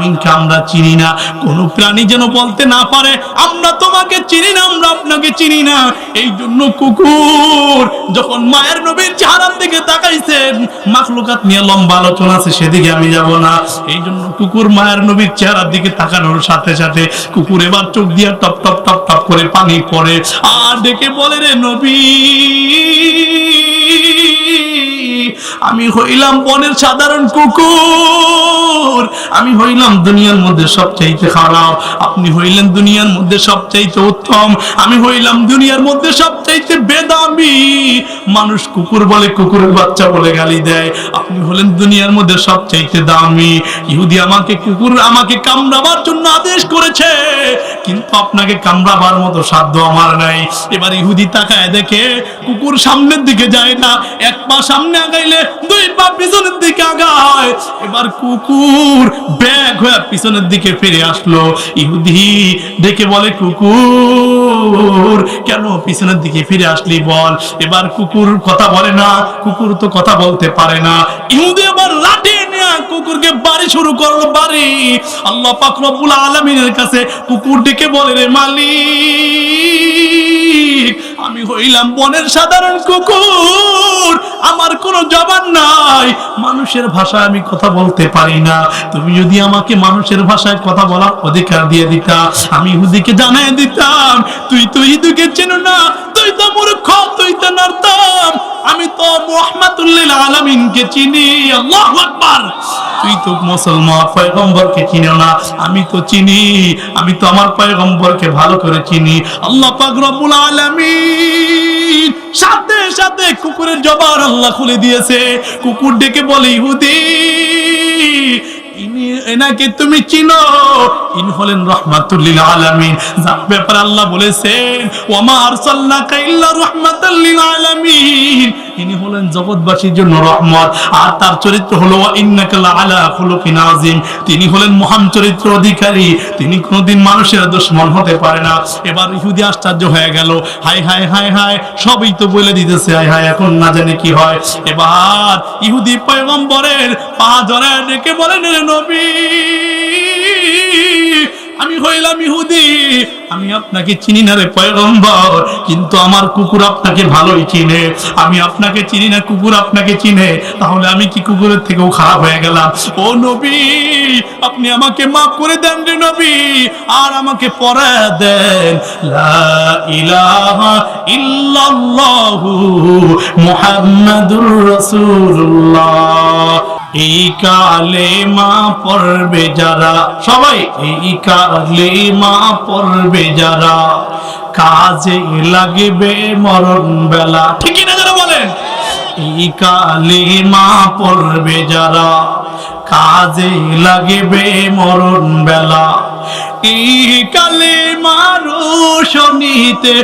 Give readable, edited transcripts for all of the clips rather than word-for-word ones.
আমরা চিনি না, কোন প্রাণী যেন বলতে না পারে আমরা তোমাকে চিনি না, আমরা আপনাকে চিনি না। এই জন্য কুকুর যখন মায়ের নবীর চেহারার দিকে তাকাইছেন, মাখলুকাত নিয়ে লম্বা আলোচনা আছে, সেদিকে আমি যাব না। এই জন্য কুকুর মায়ের নবীর চেহারার দিকে তাকানোর সাথে সাথে কুকুর এবার চোখ দিয়ে টপ টপ টপ টপ করে পানি পড়ে, আর ডেকে বলে, রে নবী, আমি হইলাম বনের সাধারণ কুকুর, আমি হইলাম দুনিয়ার মধ্যে সবচাইতে খারাপ, আপনি হইলেন দুনিয়ার মধ্যে সবচাইতে উত্তম, আমি হইলাম দুনিয়ার মধ্যে সবচাইতে বেদামি। মানুষ কুকুর বলে, কুকুরের বাচ্চা বলে গালি দেয়, আপনি হলেন দুনিয়ার মধ্যে সবচাইতে দামি। ইহুদি আমাকে কামড়াবার জন্য আদেশ করেছে, কিন্তু আপনাকে কামড়াবার মতো সাধ্য আমার নাই। এবার ইহুদি তাকায় দেখে কুকুর সামনের দিকে যায় না, এক পা সামনে আগাইলে দুই পা পিছনের দিকে আগায়। এবার কুকুর ব্যাগ হয়ে পিছনের দিকে ফিরে আসলো। ইহুদি দেখে বলে, কুকুর কেন পিছনের দিকে ফিরে আসলি বল। এবার কুকুর কথা বলে না, কুকুর তো কথা বলতে পারে না। ইহুদি আবার লাঠি নিয়ে কুকুরকে বাড়ি শুরু করলো, বাড়ি। আল্লাহ পাক রব্বুল আলামিনের কাছে কুকুর ডেকে বলে, রে মালিক, আমি হইলাম বনের সাধারণ কুকুর, আমার কোনো জবান নাই, মানুষের ভাষায় আমি কথা বলতে পারি না। তুমি যদি আমাকে মানুষের ভাষায় কথা বলার অধিকার দিয়ে দিতা, আমি ইহুদিকে জানাই দিতাম, তুই তো ইহুদিকে চেনো না, তুই তো মূর্খ, তুই তো নর্দম, আমি তো মুহাম্মাদুল লিল আলামিনকে চিনি। আল্লাহু আকবার। তুই তো মুসলমান পয়গম্বরকে চিনো না, আমি তো চিনি, আমি তো আমার পয়গম্বরকে ভালো করে চিনি। আল্লাহ পাক রব্বুল আলামিন সাথে সাথে কুকুরের জবান আল্লাহ খুলে দিয়েছে। কুকুর ডেকে বলে, ইহুদি, এনাকে তুমি চিনো, ইনি হলেন রাহমাতুল লিল আলামিন, যার ব্যাপারে আল্লাহ বলেছেন, ওয়া মা আরসালনাকা ইল্লা রাহমাতাল লিল আলামিন, ইনি হলেন জগৎবাসীর জন্য রহমত। আর তার চরিত্র হলো ওয়া ইন্নাকা লাআলা খুলুকিন আযীম, তিনি হলেন মহান চরিত্র অধিকারী, তিনি কোনোদিন মানুষের দুশমন হতে পারে না। এবার ইহুদি আশ্চর্য হয়ে গেল, হাই হাই হাই হাই, সবই তো বলে দিতেছে, হাই হাই, এখন না জানে কি হয়। এবার ইহুদি পয়গম্বরের পা ধরে ডেকে বলেন, রে নবী, আমি হইলাম ইহুদি, আমি আপনাকে চিনি না রে পয়গম্বর, কিন্তু আমার কুকুর আপনাকে ভালোই চিনে। আমি আপনাকে চিনি না, কুকুর আপনাকে চিনে, তাহলে আমি কি কুকুরের থেকেও খারাপ হয়ে গেলাম? ও নবী, আপনি আমাকে মাফ করে দেন রে নবী, আর আমাকে পড়ায় দেন, লা ইলাহা ইল্লাল্লাহু মুহাম্মাদুর রাসূলুল্লাহ। এই কালেমা পড়বে যারা, সবাই এই কালেমা পড়বে যারা, কাজে লাগবে মরণ বেলা। ঠিক না যারা বলেন, এই কালেমা পড়বে যারা, কাজে লাগবে মরণ বেলা। এই কালেমা রোশনীতে,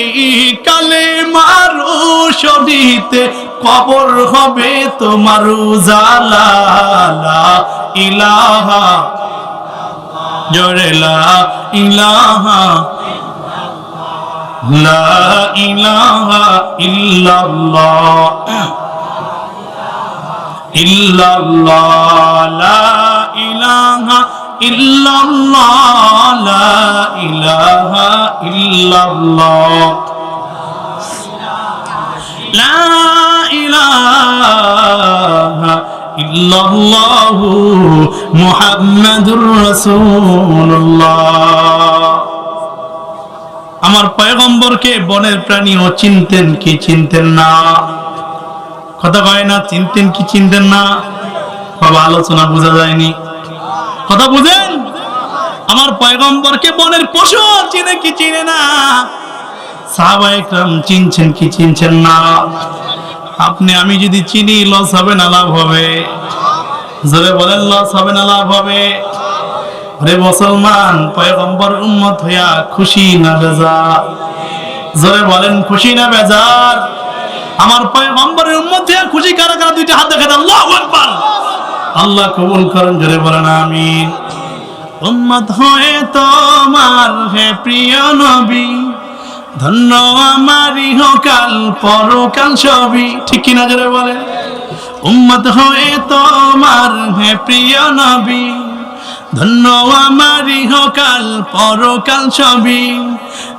এই কালেমা রোশনীতে কবর হবে তোমার উজালা। লা ইলাহা, জোরে লা ইলাহা, লা ইলাহা ইল্লাল্লাহ, ইল্লাল্লাহ, লা ইলাহা ইল্লাল্লাহ, লা ইলাহা ইল্লাল্লাহ, লা ইলাহা ইল্লাল্লাহু মুহাম্মাদুর রাসূলুল্লাহ। আমার পয়গম্বরকে বনের প্রাণীও চিনতেন কি চিনতেন না? কথা কয় না, চিনতেন কি চিনতেন না? বাবা, আলোচনা বোঝা যায়নি, কথা বুঝেন? আমার পয়গম্বরকে বনের পশু চিনে কি চিনে না? সাহাবায়ে কেরাম চিনছেন কি চিনছেন না? আপনি আমি যদি চিনি, লস হবে না লাভ হবে? জোরে বলেন, লস হবে না লাভ হবে? রে মুসলমান, পয়গম্বর উম্মত হইয়া খুশি না বেজার? জোরে বলেন, খুশি না বেজার? আমার পয়গম্বরের উম্মত হইয়া খুশি কারা কারা? দুইটা হাত দেখাতে আল্লাহু আকবার। আল্লাহ কবুল করেন, জোরে বলেন আমিন। উম্মত হয়ে তোমার হে প্রিয় নবী, ধন্য আমার ইহকাল পরকাল সবই। ঠিক কিনা জোরে বলেন? উম্মত হয়ে তোমার হে প্রিয় নবী, ধন্য আমার ইহকাল পরকাল সবই,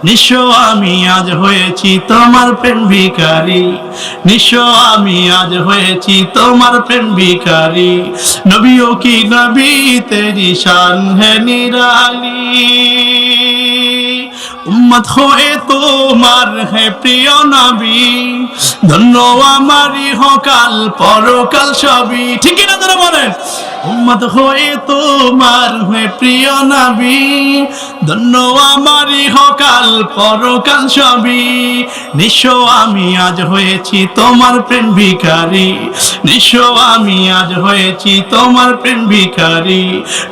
নিঃস্ব আমি আজ হয়েছি তোমার প্রেম ভিখারি, নিঃস্ব আমি আজ হয়েছি তোমার প্রেম ভিখারি। নবীও কি নবী তেরি শান है निराली, উম্মত হয়ে তোমার হে প্রিয় নবী, ধন্য আমার ইহকাল পরকাল সবই। ঠিক না তোরা বলেন, উম্মত হয়ে তোমার হে প্রিয় নবী, ধন্য আমার ইহকাল পরকাল সবই। নিঃস্ব আমি আজ হয়েছি তোমার প্রেম ভিখারি, নিঃস্ব আমি আজ হয়েছি তোমার প্রেম ভিখারি।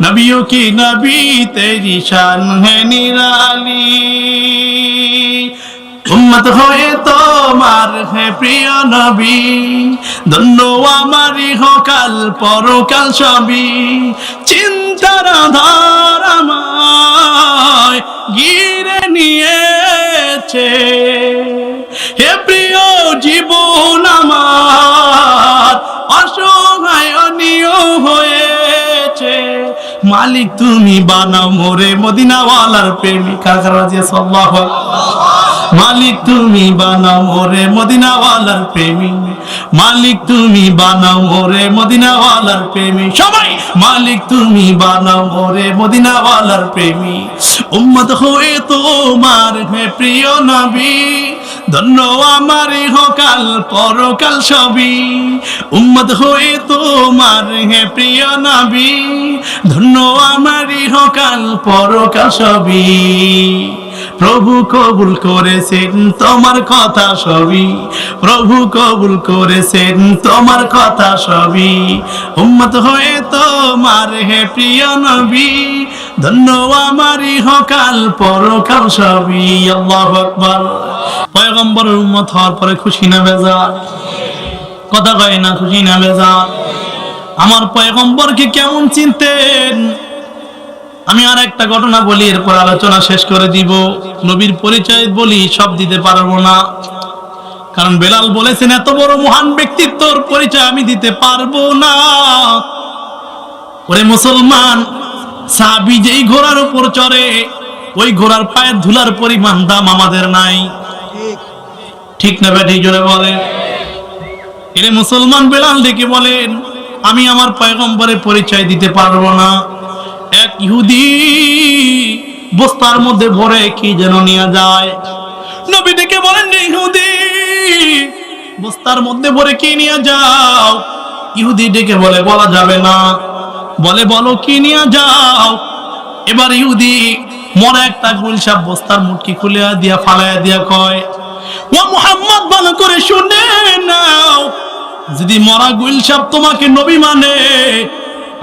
নবীও কি নবী তেরি শান है निराली, উম্মত হয়ে তোমার হে প্রিয় নবী, ধন্য আমার ইহকাল পরকাল সবই। চিন্তার আধার আমায় ঘিরে নিয়েছে, হে প্রিয় জীবন আমার অসহায় নিয় হয়েছে। মালিক তুমি বানাও মোরে মদিনাওয়ালার প্রেমিকা, সাল্লাল্লাহু মালিক তুমি বানাও মোরে মদিনাওয়ালার প্রেমিক, মালিক তুমি বানাও মোরে মদিনাওয়ালার প্রেমিক। সবাই মালিক তুমি বানাও মোরে মদিনাওয়ালার প্রেমিক। উম্মত হয়ে তোমার হে প্রিয় নবী, ধন্য আমার ইহকাল পরকাল সবই। উম্মত হয়ে তোমার হে প্রিয় নবী, ধন্য আমার ইহকাল পরকাল সবই। প্রভু কবুল করেছেন তোমার কথা সবই, প্রভু কবুল করেছেন তোমার কথা সবই। উম্মত হয়ে তোমার হে প্রিয় নবী, ধন্য আমার ইহকাল পরকাল সবই। আল্লাহু আকবার। পয়গম্বরের উম্মত হওয়ার পরে খুশি না বেজার? কথা কয় না, খুশি না বেজার? আমার পয়গম্বরকে কেমন চিনতেন? আমি আর একটা ঘটনা বলি, এরপর আলোচনা শেষ করে দিব। নবীর পরিচয় বলি, সব দিতে পারবো না, কারণ বেলাল বলেছেন এত বড় মহান ব্যক্তিত্বর পরিচয় আমি দিতে পারবো না। ওরে মুসলমান, সাহাবী যেই ঘোড়ার উপর চড়ে, ওই ঘোড়ার পায়ের ধুলার পরিমাণ দাম আমাদের নাই। ঠিক না বেঠিক জোরে বলে? এরে মুসলমান, বেলাল ডেকে বলেন আমি আমার পয়গম্বরের পরিচয় দিতে পারবো না। এক ইহুদি বস্তার মধ্যে ভরে কি যেন নিয়ে যায়। নবী ডেকে বলেন ইহুদি, বস্তার মধ্যে ভরে কি নিয়ে যাও? ইহুদি ডেকে বলে বলা যাবে না। বলে বলো কি নিয়ে যাও? এবার ইহুদি মরা একটা গুলশাব বস্তার মুটকি খুলে দিয়া ফালাইয়া দিয়া কয়, ও মুহাম্মদ, ভালো করে শুনে নাও, যদি মরা গুলশাব তোমাকে নবী মানে,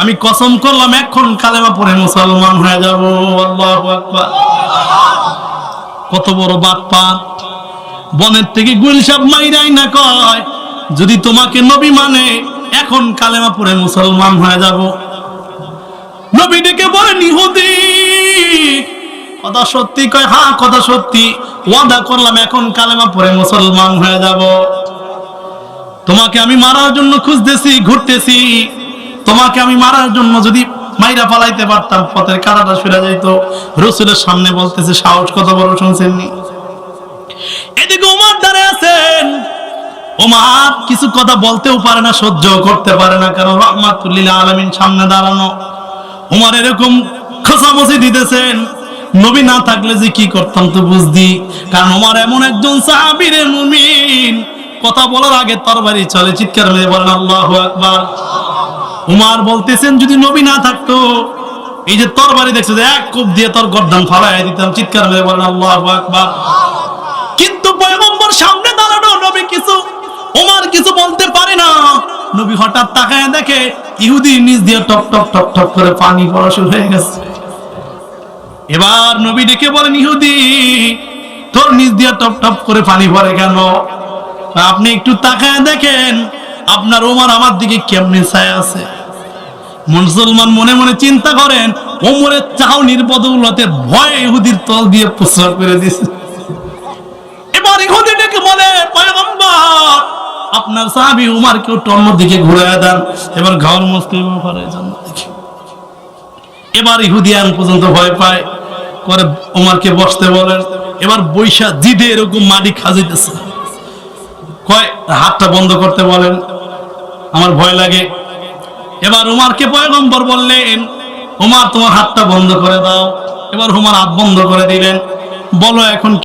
আমি কসম করলাম এখন কালেমা পড়ে মুসলমান হয়ে যাব। আল্লাহু আকবার। কত বড় বাটপার! বনের থেকে গুলশাব মাইরাই না কয় যদি তোমাকে নবী মানে এখন কালেমা পড়ে মুসলমান হয়ে যাব। নবী ডেকে বলেন ইহুদি, কথা সত্যি? কয় হ্যাঁ কথা সত্যি, ওয়াদা করলাম এখন কালেমা পড়ে মুসলমান হয়ে যাব। তোমাকে আমি মারার জন্য খুঁজতেছি, ঘুরতেছি, তোমাকে আমি মারার জন্য যদি মাইরা পালাইতে পারতাম পথের কাঁটাটা সরে যাইতো। রাসূলের সামনে বলতেছে, সাহস কত বড় শুনছেননি? এদিকে ওমর দাঁড়ায় আছেন। ওমর কিছু কথা বলতেও পারে না, সহ্য করতে পারে না, কারণ রাহমাতুল লিল আলামিন সামনে দাঁড়ানো। ওমর এরকম খোঁচামচি দিতেছেন, নবী না থাকলে যে কি করতাম তো বুঝদি। কারণ ওমর এমন একজন সাহাবী রে মুমিন, কথা বলার আগে তরবারি চলে। চিৎকার মেরে বলেন আল্লাহু আকবার। উমর বলতেছেন যদি নবী না থাকতো, এই যে তরবারি দেখছো, এক কোপ দিয়ে তোর গর্দান ফালাইয়া দিতাম। চিৎকার মেরে বলেন আল্লাহু আকবার। কিন্তু পয়গম্বর সামনে দাঁড়ানো, নবী কিছু, উমর কিছু বলতে পারে না। নবী হঠাৎ তাকায় দেখে ইহুদি নিচ দিয়ে টপ টপ টপ টপ করে পানি পড়া শুরু হয়ে গেছে। এবার নবী ডেকে বলেন ইহুদি, তোর নিচ দিয়ে টপ টপ করে পানি পড়ে কেন? আপনি একটু তাকায় দেখেন আপনার ওমর আমার দিকে কেমনে ছায়া আছে। মুসলমান মনে মনে চিন্তা করেন, ওমরের চাহনির বদৌলতে ভয়ে ইহুদির তল দিয়ে প্রস্রাব করে দিয়েছে। এবার ইহুদি ডেকে বলে, পয়গম্বর আপনার সাহাবী উমরকে একটু অন্যদিকে ঘুরিয়ে দেন, এবার ঘর মুসলিম করে যান। এবার ইহুদিয়ান পর্যন্ত ভয় পায়, করে ওমরকে বসতে বলেন। এবার বৈশা জিদে এরকম মাটি খাজিতেছে, কয় হাতটা বন্ধ করতে বলেন, আমার ভয় লাগে। এবার ওমরকে পয়গম্বর বললেন, ওমর তোমার হাতটা বন্ধ করে দাও। এবার ওমর হাত বন্ধ করে দিলেন। বলো এখন